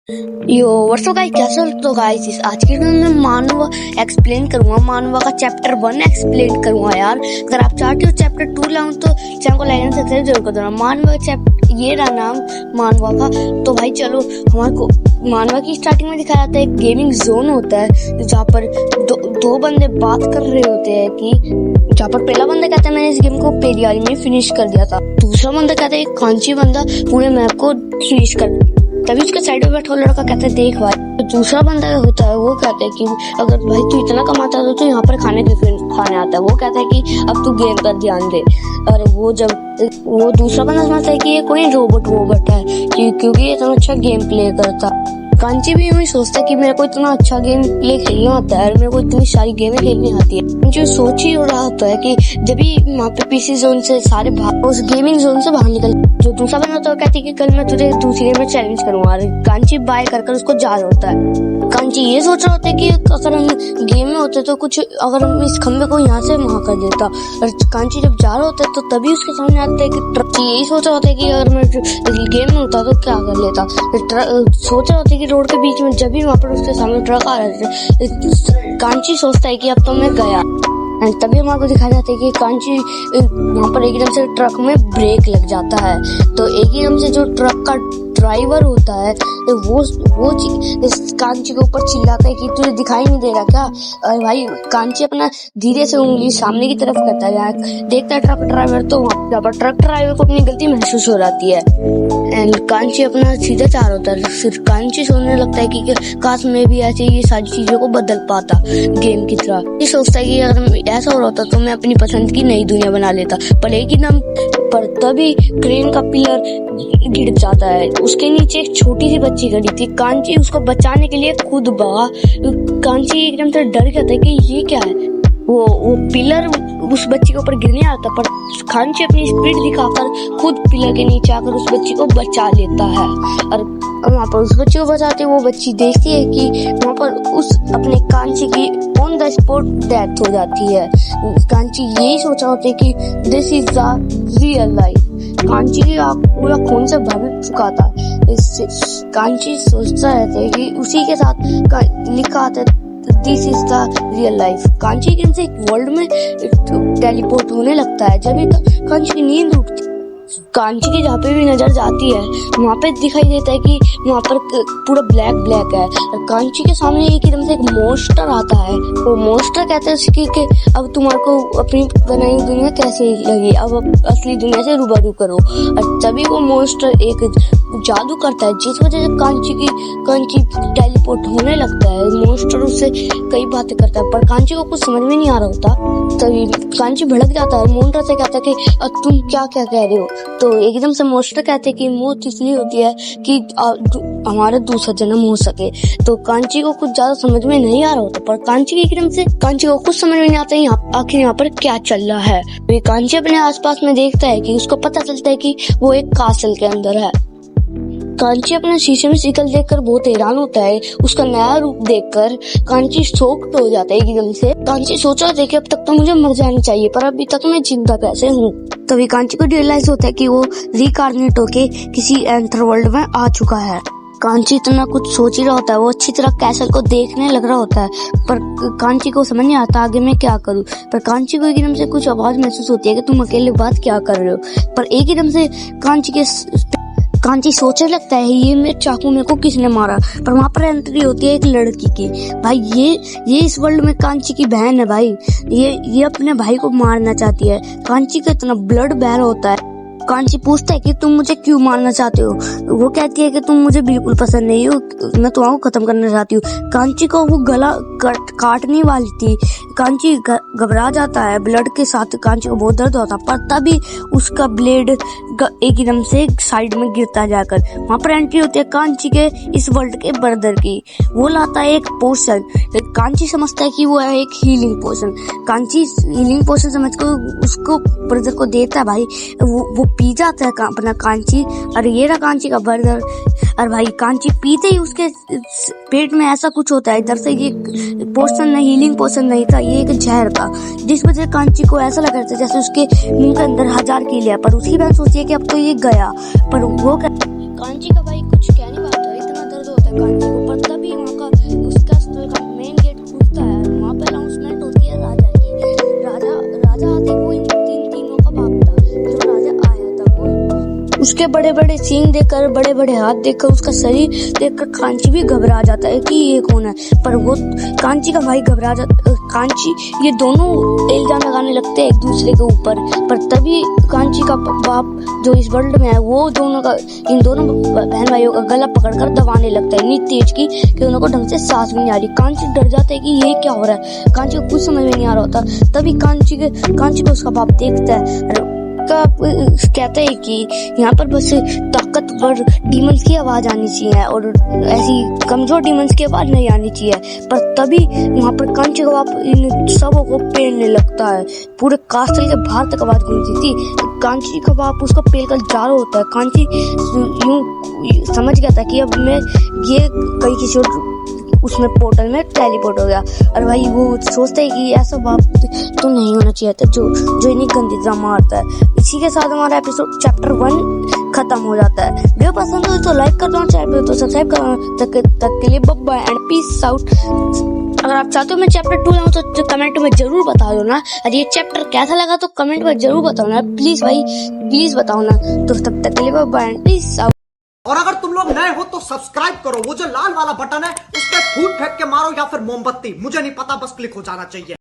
यो वर्षो गाइस कैसे हो? तो गाइस आज की वीडियो में मैं मानवा एक्सप्लेन करूंगा, मानवा का चैप्टर 1 एक्सप्लेन करूंगा यार। अगर आप चाहते हो चैप्टर 2 लाऊं तो चैनल को लाइक एंड सब्सक्राइब जरूर कर देना। मानवा चैप्टर ये रहा नाम मानवा का। तो भाई चलो हमारे को मानवा की स्टार्टिंग में दिखाया जाता है एक गेमिंग जोन होता है जहाँ पर दो बंदे बात कर रहे होते हैं कि जहाँ पर पहला बंदा कहता है मैंने इस गेम को पहली वाली में फिनिश कर दिया था, दूसरा बंदा कहता है एक कांची बंदा पूरे मैप को फिनिश कर। तभी उसके साइड में बैठा लड़का कहता है देख भाई। तो दूसरा बंदा होता है वो कहता है कि अगर भाई तू इतना कमाता है तो यहाँ पर खाने आता है। वो कहता है कि अब तू गेम पर ध्यान दे। और वो दूसरा बंदा समझता है कि ये कोई रोबोट है क्योंकि ये इतना अच्छा गेम प्ले करता। कांची भी यूँ सोचता है कि मेरे को इतना अच्छा गेम प्ले खेलना आता है और मेरे को इतनी सारी गेमें खेलनी आती है। मुझे सोच ही हो रहा होता है कि जब भी वहाँ पे पीसी जोन से सारे उस गेमिंग जोन से बाहर निकल, जो दूसरा बंदा होता है कहती है कि कल मैं तुझे दूसरी गेम में चैलेंज करूंगा। और कांची बाय कर उसको जा रहा होता है। कांची ये सोच रहा होता है कि अगर हम गेम में होते तो कुछ अगर हम इस खंबे को यहाँ से वहाँ कर देता। और कांची जब जा रहा होता है तो तभी उसके सामने आता है कि ट्रक। यही सोच रहा होता है कि अगर मैं गेम में होता तो क्या कर लेता। सोच रहा होता है कि रोड के बीच में जब भी वहाँ पर उसके सामने ट्रक आ रहे थे, कांची सोचता है कि अब तो मैं गया। तभी हमारे को दिखाया जाता है कि कांची वहाँ पर एकदम से ट्रक में ब्रेक लग जाता है। तो एकदम से जो ट्रक का ड्राइवर होता है वो कांची के ऊपर चिल्लाता है कि तुझे दिखाई नहीं दे रहा क्या? और भाई कांची अपना धीरे से उंगली सामने की तरफ करता है, देखता है ट्रक ड्राइवर। तो वहाँ पर ट्रक ड्राइवर को अपनी गलती महसूस हो जाती है एंड कांची अपना सीधा चार होता है। फिर कांची सोचने लगता है कि काश मैं भी ऐसे ये सारी चीजों को बदल पाता गेम की तरह। ये सोचता है कि अगर ऐसा हो रहा होता तो मैं अपनी पसंद की नई दुनिया बना लेता। पर तभी क्रेन का पिलर गिर जाता है। उसके नीचे एक छोटी सी बच्ची खड़ी थी। कांची उसको बचाने के लिए खुद भागा। कांची एकदम से डर गया था कि ये क्या है। वो पिलर उस बच्ची के ऊपर गिरने आता, पर कांची अपनी स्पीड दिखाकर खुद पिलर के नीचे आकर उस बच्ची को बचा लेता है। और वहाँ पर उस बच्ची को बचाते वो बच्ची देखती है कि वहाँ पर उस अपने कांची की ऑन द स्पॉट डेथ हो जाती है। कांची यही सोचा होता है कि this is the real life. Kanchi की आँख पूरा खून से भर चुका था। इससे कांची सोचता रहता है कि उसी के साथ लिखा आता है this is the real life. Kanchi के से वर्ल्ड में टेलीपोर्ट होने लगता है। जब कांची की नींद उठती, कांची की जहाँ पे भी नजर जाती है वहाँ पे दिखाई देता है कि वहाँ पर पूरा ब्लैक है। और कांची के सामने एकदम से एक मोस्टर आता है। वो मोस्टर कहता है कि अब तुम्हारे को अपनी बनाई दुनिया कैसे लगी, अब असली दुनिया से रूबरू करो। और तभी वो मोस्टर एक जादू करता है जिस वजह से कांची टेलीपोर्ट होने लगता है। मोस्टर उससे कई बातें करता है पर कांची को कुछ समझ में नहीं आ रहा होता। तभी कांची भड़क जाता है। मोस्टर से कहता है कि तुम क्या कह रहे हो। तो एकदम से मोस्टर कहते हैं कि मौत इसलिए होती है कि हमारा दूसरा जन्म हो सके। तो कांची को कुछ ज्यादा समझ में नहीं आ रहा होता, पर कांची को कुछ समझ में नहीं आता आखिर यहाँ पर क्या चल रहा है। तो कांची अपने आसपास में देखता है कि उसको पता चलता है कि वो एक कासल के अंदर है। कांची अपने शीशे में शिकल देखकर बहुत हैरान होता है। उसका नया रूप देखकर कांची शॉक्ड हो जाता है एकदम से। कांची सोच रहा था कि अब तक तो मुझे मर जानी चाहिए, पर अभी तक मैं जिंदा कैसे हूँ। तभी कांची को रियलाइज होता है कि वो रिकार्नेट होके किसी एंथर वर्ल्ड में आ चुका है। कांची इतना कुछ सोच ही रहा होता है। वो अच्छी तरह कैसल को देखने लग रहा होता है, पर कांची को समझ नहीं आता आगे मैं क्या करूँ। पर कांची को एकदम से कुछ आवाज महसूस होती है कि तुम अकेले बात क्या कर रहे हो। पर एकदम से कांची सोचने लगता है ये मेरे चाकू मेरे को किसने मारा। पर वहाँ पर एंट्री होती है एक लड़की की। भाई ये इस वर्ल्ड में कांची की बहन है। भाई ये अपने भाई को मारना चाहती है। कांची का इतना ब्लड बह रहा होता है। कांची पूछता है कि तुम मुझे क्यों मारना चाहते हो। वो कहती है कि तुम मुझे बिल्कुल पसंद नहीं हो, मैं तुम्हारा खत्म करना चाहती हूँ। कांची को वो गला काटने वाली थी। कांची घबरा जाता है। ब्लड के साथ कांची को बहुत दर्द होता, पर तभी उसका ब्लेड एकदम से साइड में गिरता जाकर। वहाँ पर एंट्री होती है कांची के इस वर्ल्ड के ब्रदर की। वो लाता है एक पोशन। कांची समझता है कि वो है एक हीलिंग पोशन। कांची हीलिंग पोशन समझकर उसको ब्रदर को देता है। भाई वो पी जाता है अपना कांची। और ये रहा कांची का ब्रदर। और भाई कांची पीते ही उसके पेट में ऐसा कुछ होता है। इधर से ये पोशन हीलिंग पोशन नहीं था, ये एक जहर था, जिस वजह से कांची को ऐसा लग रहा था जैसे उसके मुंह के अंदर 1000 कीड़े। पर उसकी बहन सोची कि अब तो ये गया। पर वो कांची का भाई कुछ कह नहीं पाता, इतना दर्द होता है उसके बड़े बड़े सींग देखकर, बड़े बड़े हाथ देखकर, उसका शरीर देखकर कांची भी घबरा जाता है कि ये कौन है। पर वो कांची का भाई घबरा जाता, कांची, ये दोनों इल्जाम लगाने लगते हैं एक दूसरे के ऊपर। पर तभी कांची का बाप जो इस वर्ल्ड में है, वो दोनों का, इन दोनों बहन भाइयों का गला पकड़कर दबाने लगता है इतनी तेज की कि उनको ढंग से सांस भी नहीं आ रही। कांची डर जाता है कि ये क्या हो रहा है, कांची को कुछ समझ में नहीं आ रहा होता। तभी कांची को उसका बाप देखता है, कहता है कि यहाँ पर बस ताकतवर डीमंस की आवाज आनी चाहिए और ऐसी कमजोर डीमंस की आवाज नहीं आनी चाहिए। पर तभी वहाँ पर कांची का बाप इन सबों को पेलने लगता है। पूरे कास्टल के बाहर तक आवाज गूंजती थी। कांची का बाप उसको पेल कर जा रहा होता है। कांची यूं समझ गया था कि अब मैं ये कहीं किसी और उसमें पोर्टल में टेलीपोर्ट हो गया। और भाई वो सोचता है कि ऐसा बाप तो नहीं होना चाहिए था जो इन्हें गंदी तरह मारता है। इसी के साथ हमारा एपिसोड चैप्टर 1 खत्म हो जाता है। वीडियो पसंद हो तो लाइक कर दो, चैनल तो सब्सक्राइब कर दो। तक के लिए बाय एंड पीस आउट। अगर आप चाहते हो मैं चैप्टर 2 लाऊं तो कमेंट में जरूर बता दो ना। और ये चैप्टर कैसा लगा तो कमेंट में जरूर बताओ ना, प्लीज भाई, प्लीज बताओ ना। तो तब तक के लिए बाय एंड पीस आउट। और अगर तुम लोग नए हो तो सब्सक्राइब करो, वो जो लाल वाला बटन है उस पर फूट फेंक के मारो या फिर मोमबत्ती, मुझे नहीं पता, बस क्लिक हो जाना चाहिए।